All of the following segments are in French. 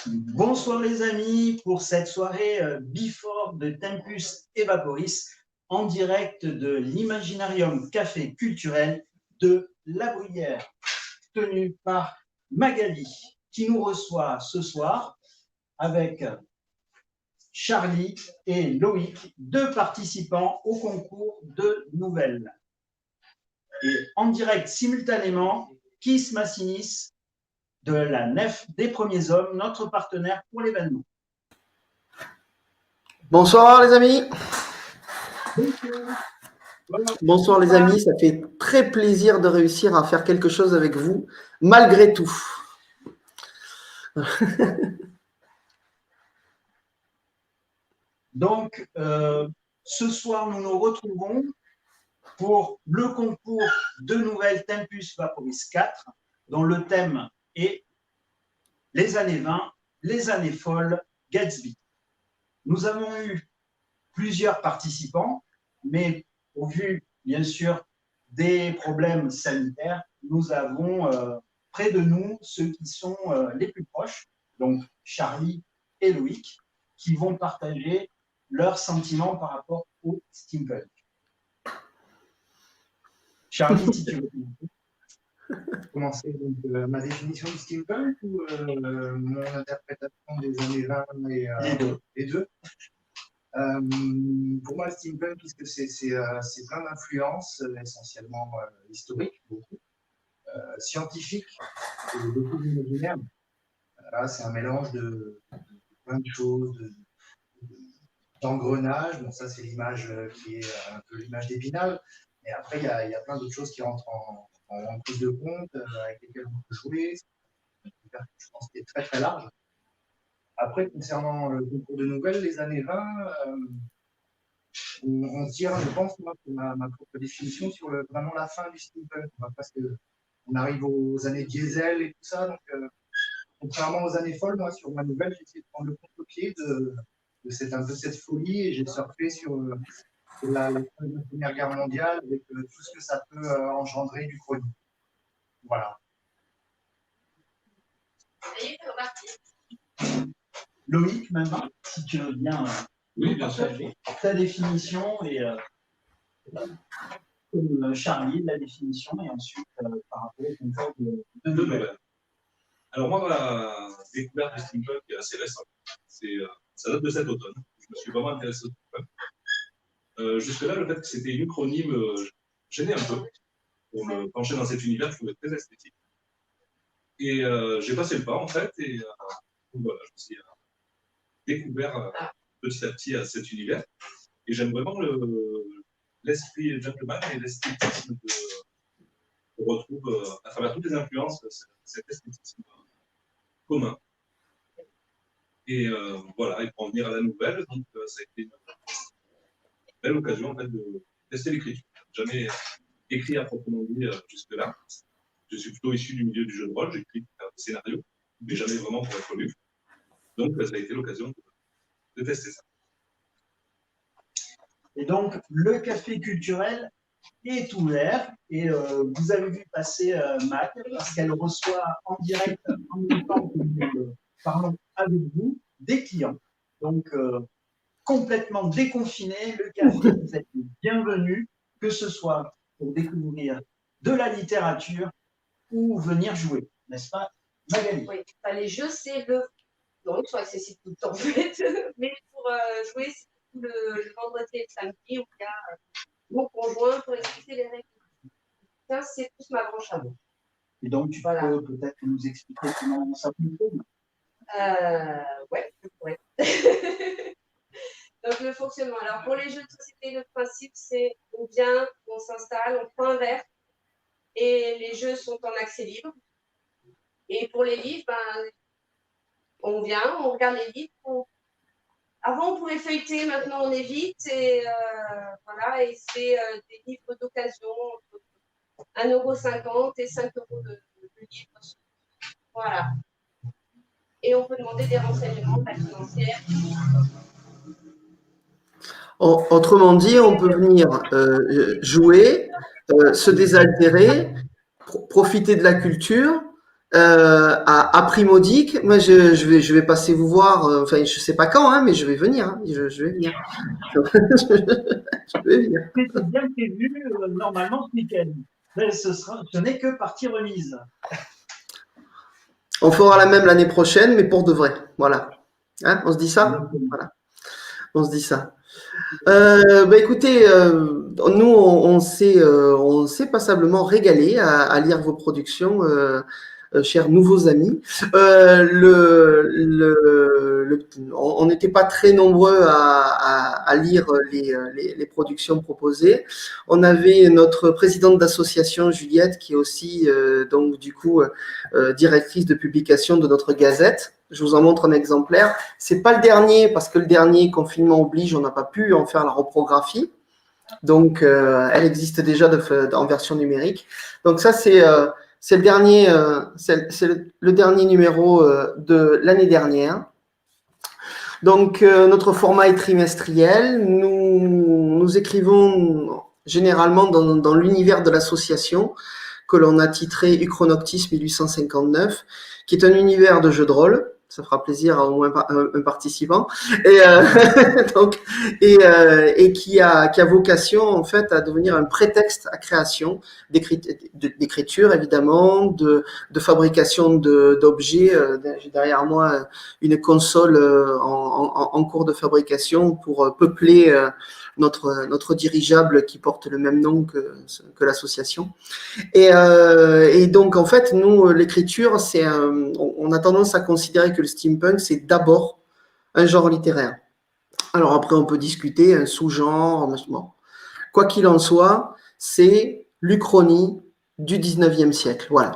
Bonsoir les amis pour cette soirée Before de Tempus et Vaporis en direct de l'Imaginarium Café Culturel de La Bruyère, tenu par Magali, qui nous reçoit ce soir avec Charlie et Loïc, deux participants au concours de nouvelles. Et en direct simultanément, Kiss Massinis de la Nef des Premiers Hommes, notre partenaire pour l'événement. Bonsoir les amis. Bonsoir les amis, ça fait très plaisir de réussir à faire quelque chose avec vous, malgré tout. Donc, ce soir, nous nous retrouvons pour le concours de nouvelles Tempus Vaporis 4, dont le thème est les années 20, les années folles, Gatsby. Nous avons eu plusieurs participants, mais au vu, bien sûr, des problèmes sanitaires, nous avons près de nous ceux qui sont les plus proches, donc Charlie et Loïc, qui vont partager leurs sentiments par rapport au steampunk. Charlie, si tu veux commencer donc, ma définition du steampunk ou mon interprétation des années 20 et les deux. Pour moi, le steampunk, puisque c'est plein d'influences, essentiellement historiques, beaucoup, scientifiques, et beaucoup d'imaginaire. Là, c'est un mélange de plein de choses, d'engrenage. Bon, ça, c'est l'image qui est un peu l'image d'Épinal. Mais après, il y a plein d'autres choses qui rentrent en prise de compte, avec lesquelles on peut jouer. Je pense qu'il est très très large. Après, concernant le concours de nouvelles, les années 20, on tire, je pense, moi, ma propre définition sur vraiment la fin du steampunk. Parce qu'on arrive aux années diesel et tout ça. Donc, contrairement aux années folles, moi, sur ma nouvelle, j'ai essayé de prendre le contre-pied de un peu cette folie et j'ai surfé sur la Première Guerre mondiale avec tout ce que ça peut engendrer du chronique. Voilà. Loïc, maintenant, si tu veux bien, partager ta définition et Charlie, la définition, et ensuite par rapport au concours de nouvelles. Alors moi, ma découverte du steampunk est assez récente. Ça date de cet automne. Je me suis vraiment intéressé au steampunk. Jusque-là, le fait que c'était une uchronie me gênait un peu. Pour me pencher dans cet univers, je trouvais très esthétique. Et j'ai passé le pas, en fait, et voilà, je me suis découvert petit à petit à cet univers. Et j'aime vraiment l'esprit gentleman et l'esthétisme qu'on retrouve à travers toutes les influences, cet esthétisme commun. Et voilà, et pour en venir à la nouvelle, donc ça a été une belle occasion en fait, de tester l'écriture. Jamais écrit à proprement dit jusque-là. Je suis plutôt issu du milieu du jeu de rôle, j'écris des scénarios, mais jamais vraiment pour être lu. Donc ça a été l'occasion de tester ça. Et donc, le café culturel est ouvert et vous avez vu passer Mac parce qu'elle reçoit en direct, en même temps que nous parlons avec vous, des clients. Donc, complètement déconfiné, le café, vous êtes bienvenus, que ce soit pour découvrir de la littérature ou venir jouer, n'est-ce pas, Magali? Oui, enfin, les jeux, c'est le. Non, ils sont accessibles tout le temps, en fait. Mais pour jouer, c'est le vendredi et le samedi où il y a mon conjoint pour expliquer les règles. Ça, c'est plus ma branche à moi. Et donc, tu peux peut-être nous expliquer comment ça fonctionne? Ouais, je pourrais. Donc, le fonctionnement. Alors, pour les jeux de société, le principe, c'est on vient, on s'installe, on prend un verre et les jeux sont en accès libre. Et pour les livres, on vient, on regarde les livres. Avant, on pouvait feuilleter, maintenant, on évite. Et voilà, et c'est des livres d'occasion, entre 1,50 € et 5 € le livre. Voilà. Et on peut demander des renseignements de la financière. Autrement dit, on peut venir jouer, se désaltérer, profiter de la culture à prix modique. Moi, je vais passer vous voir, enfin, je sais pas quand, hein, mais je vais venir. Hein, je vais venir. Je vais venir. C'était bien prévu normalement ce week-end. Mais ce n'est que partie remise. On fera la même l'année prochaine, mais pour de vrai. Voilà. Hein, on se dit ça? Voilà. On se dit ça. Écoutez, nous, on s'est passablement régalé à lire vos productions, chers nouveaux amis. On n'était pas très nombreux à lire les productions proposées. On avait notre présidente d'association, Juliette, qui est aussi, donc, du coup, directrice de publication de notre gazette. Je vous en montre un exemplaire. C'est pas le dernier parce que le dernier, confinement oblige, on n'a pas pu en faire la reprographie. Donc, elle existe déjà en version numérique. Donc ça, c'est le dernier, le dernier numéro de l'année dernière. Donc, notre format est trimestriel. Nous écrivons généralement dans l'univers de l'association que l'on a titré Uchronoctis 1859, qui est un univers de jeux de rôle. Ça fera plaisir à au moins un participant, et qui a vocation en fait à devenir un prétexte à création d'écriture évidemment, de fabrication d'objets. J'ai derrière moi une console en cours de fabrication pour peupler notre dirigeable qui porte le même nom que l'association. Et donc, en fait, nous, l'écriture, on a tendance à considérer que le steampunk, c'est d'abord un genre littéraire. Alors après, on peut discuter un sous-genre. Bon. Quoi qu'il en soit, c'est l'Uchronie du 19e siècle. Voilà.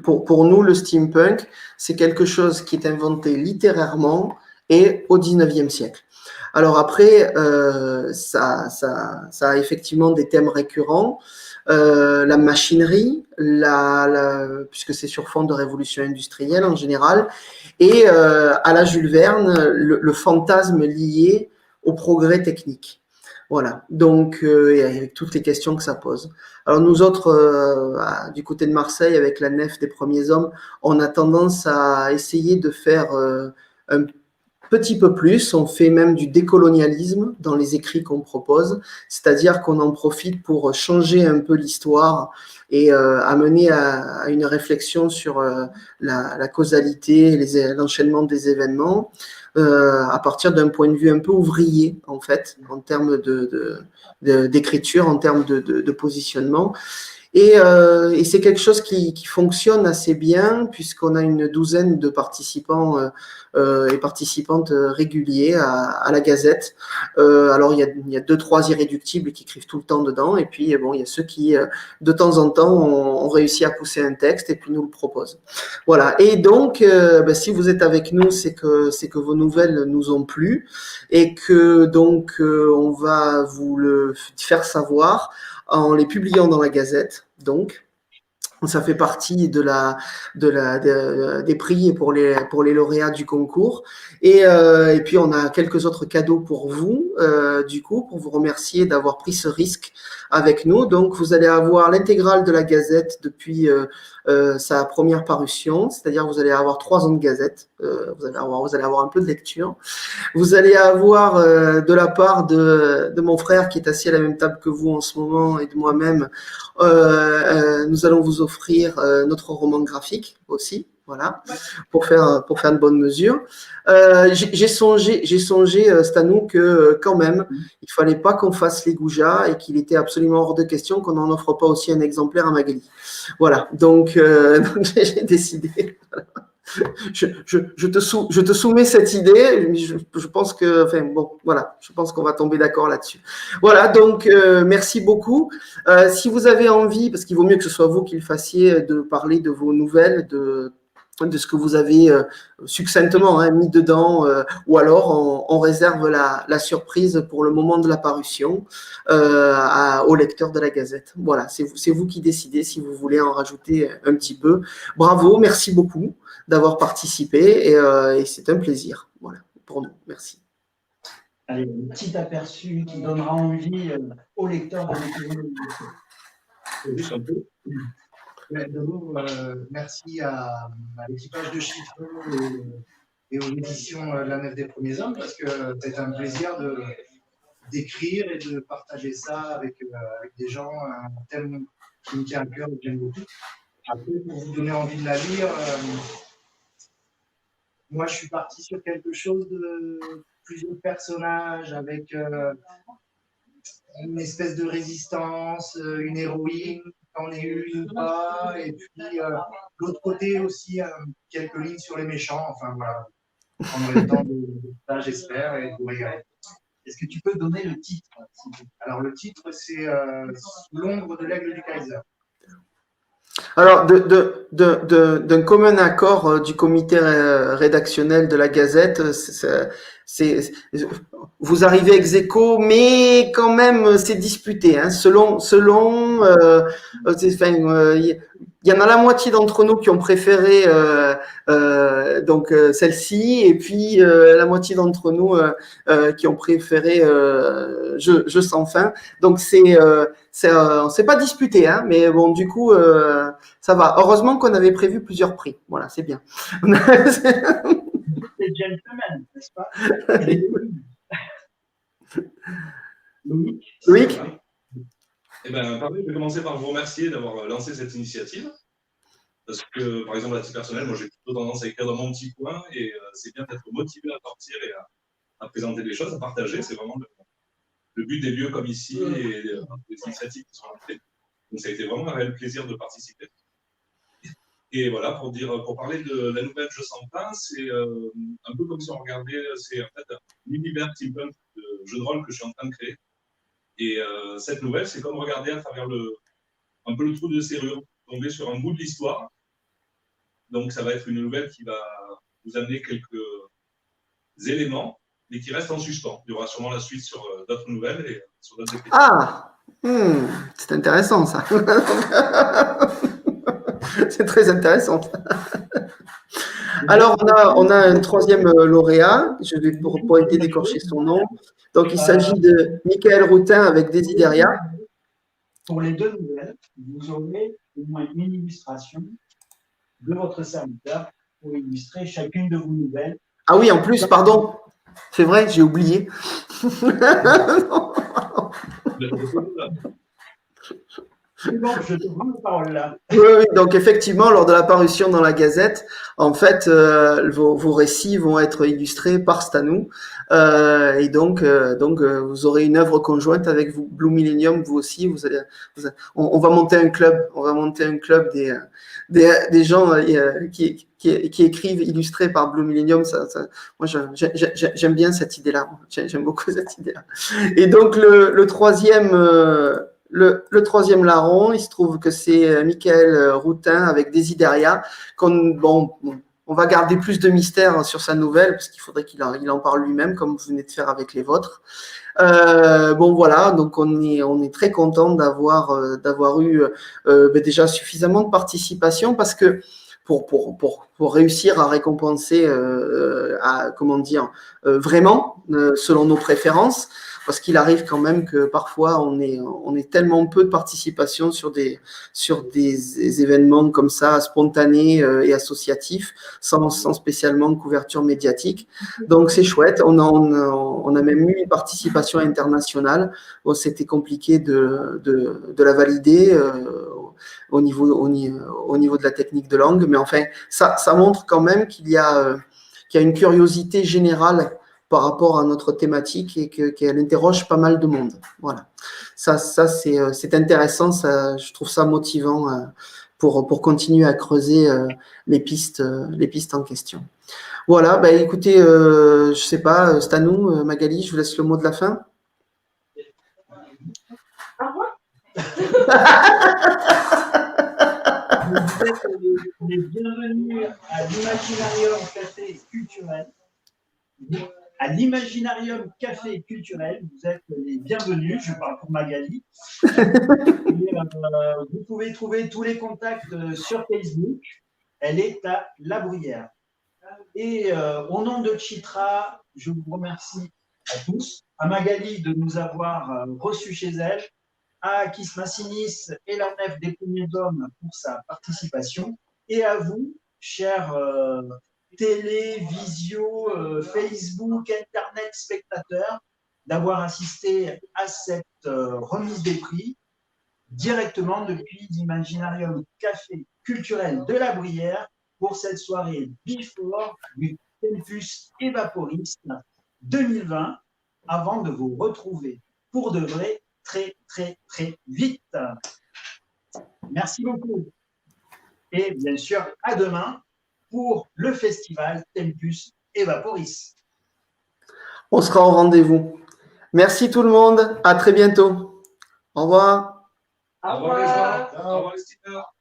Pour nous, le steampunk, c'est quelque chose qui est inventé littérairement et au 19e siècle. Alors après, ça a effectivement des thèmes récurrents. La machinerie, puisque c'est sur fond de révolution industrielle en général, et à la Jules Verne, le fantasme lié au progrès technique. Voilà, donc et avec toutes les questions que ça pose. Alors nous autres, du côté de Marseille, avec la nef des premiers hommes, on a tendance à essayer de faire un petit peu plus, on fait même du décolonialisme dans les écrits qu'on propose, c'est-à-dire qu'on en profite pour changer un peu l'histoire et amener à une réflexion sur la causalité, l'enchaînement des événements, à partir d'un point de vue un peu ouvrier, en fait, en termes d'écriture, en termes de positionnement. Et c'est quelque chose qui fonctionne assez bien puisqu'on a une douzaine de participants et participantes réguliers à la Gazette. Alors, il y a 2-3 irréductibles qui écrivent tout le temps dedans. Et puis, bon, il y a ceux qui, de temps en temps, ont réussi à pousser un texte et puis nous le proposent. Voilà. Et donc, si vous êtes avec nous, c'est que vos nouvelles nous ont plu et que donc on va vous le faire savoir en les publiant dans la Gazette. Donc, ça fait partie des prix pour les lauréats du concours. Et puis, on a quelques autres cadeaux pour vous, du coup, pour vous remercier d'avoir pris ce risque avec nous. Donc, vous allez avoir l'intégrale de la Gazette depuis sa première parution, c'est-à-dire vous allez avoir 3 ans de Gazette. Vous allez avoir un peu de lecture. Vous allez avoir de la part de mon frère qui est assis à la même table que vous en ce moment et de moi-même, nous allons vous offrir notre roman graphique aussi, voilà, pour faire de bonnes mesures. J'ai songé, Stanou, que quand même, il fallait pas qu'on fasse les goujats et qu'il était absolument hors de question qu'on n'en offre pas aussi un exemplaire à Magali. Voilà, donc j'ai décidé. Voilà. Je te soumets cette idée. Je pense que, enfin bon, voilà, je pense qu'on va tomber d'accord là-dessus. Voilà, donc merci beaucoup. Si vous avez envie, parce qu'il vaut mieux que ce soit vous qui le fassiez, de parler de vos nouvelles, de ce que vous avez succinctement mis dedans, ou alors on réserve la surprise pour le moment de la parution au lecteur de la Gazette. Voilà, c'est vous qui décidez si vous voulez en rajouter un petit peu. Bravo, merci beaucoup d'avoir participé et c'est un plaisir, voilà, pour nous. Merci. Allez, un petit aperçu qui donnera envie aux lecteurs de découvrir le livre. Juste un peu. Ouais, d'abord, merci à l'équipage de Chiffre et aux éditions La Nef des Premiers Hommes, parce que c'est un plaisir d'écrire et de partager ça avec des gens, un thème qui me tient à cœur et que j'aime beaucoup. Après, pour vous donner envie de la lire, moi, je suis parti sur quelque chose de plusieurs personnages avec une espèce de résistance, une héroïne, qu'en est une ou pas, et puis l'autre côté aussi, quelques lignes sur les méchants. Enfin voilà, on prendrait le temps de ça, j'espère, et de vous régaler. Est-ce que tu peux donner le titre? Alors le titre, c'est Sous l'ombre de l'aigle du Kaiser. Alors, d'un commun accord du comité rédactionnel de la Gazette, vous arrivez ex aequo, mais quand même c'est disputé. Hein, il y en a la moitié d'entre nous qui ont préféré celle-ci, et puis la moitié d'entre nous qui ont préféré Je sans fin. Donc c'est pas disputé, hein, mais bon, du coup, ça va. Heureusement qu'on avait prévu plusieurs prix. Voilà, c'est bien. C'est gentleman, n'est-ce pas? Loïc? Eh bien, pareil, je vais commencer par vous remercier d'avoir lancé cette initiative. Parce que, par exemple, à titre personnel, moi, j'ai plutôt tendance à écrire dans mon petit coin, et c'est bien d'être motivé à sortir et à présenter des choses, à partager. C'est vraiment le but des lieux comme ici et des initiatives qui sont lancées. Donc, ça a été vraiment un réel plaisir de participer. Et voilà, pour parler de la nouvelle Jeux sans fin, c'est un peu comme si on regardait, c'est en fait l'univers steampunk de jeu de rôle que je suis en train de créer. Et cette nouvelle, c'est comme regarder à travers un peu le trou de serrure, tomber sur un bout de l'histoire. Donc, ça va être une nouvelle qui va vous amener quelques éléments, mais qui reste en suspens. Il y aura sûrement la suite sur d'autres nouvelles et sur d'autres écrits. Ah, c'est intéressant ça. C'est très intéressant. Alors, on a un troisième lauréat. Je vais pour aider d'écorcher son nom. Donc, il s'agit de Michael Routin avec Desideria. Pour les deux nouvelles, vous aurez au moins une illustration de votre serviteur pour illustrer chacune de vos nouvelles. Ah oui, en plus, pardon. C'est vrai, j'ai oublié. Bon, je te rends la parole là. Oui, donc effectivement, lors de la parution dans la Gazette, en fait, vos récits vont être illustrés par Stanou, et donc, vous aurez une œuvre conjointe avec vous, Blue Millennium, vous aussi. On va monter un club, des gens qui écrivent illustrés par Blue Millennium. Moi, j'aime bien cette idée-là. J'aime beaucoup cette idée-là. Et donc le troisième. Le troisième larron, il se trouve que c'est Michael Routin avec Desideria. On va garder plus de mystère sur sa nouvelle, parce qu'il faudrait qu'il en parle lui-même, comme vous venez de faire avec les vôtres. Voilà, donc on est très content d'avoir eu déjà suffisamment de participation, parce que pour réussir à récompenser, vraiment, selon nos préférences, parce qu'il arrive quand même que parfois on est tellement peu de participation sur des événements comme ça, spontanés et associatifs, sans spécialement de couverture médiatique. Donc c'est chouette. On a même eu une participation internationale. Bon, c'était compliqué de la valider au niveau de la technique de langue, mais enfin ça montre quand même qu'il y a une curiosité générale par rapport à notre thématique, et qu'elle interroge pas mal de monde. Voilà. Ça c'est intéressant. Je trouve ça motivant pour continuer à creuser les pistes en question. Voilà. Écoutez, je sais pas, Stanou, Magali, je vous laisse le mot de la fin. Au revoir. Vous êtes les bienvenus à l'Imaginarium Café Culturel. À l'Imaginarium Café Culturel, vous êtes les bienvenus. Je parle pour Magali. Vous pouvez trouver tous les contacts sur Facebook. Elle est à La Bruyère. Et au nom de Chitra, je vous remercie à tous, à Magali de nous avoir reçus chez elle, à Kiss Massinis et l'Arnef des premiers hommes pour sa participation, et à vous, chers télé, visio, Facebook, Internet spectateurs, d'avoir assisté à cette remise des prix directement depuis l'Imaginarium Café culturel de la Brière pour cette soirée before du Tempus Evaporis 2020, avant de vous retrouver pour de vrai très vite. Merci beaucoup. Et bien sûr, à demain pour le festival Tempus Evaporis. On sera au rendez-vous. Merci tout le monde. À très bientôt. Au revoir. Au Au revoir les revoir. gens. Au revoir les stickers.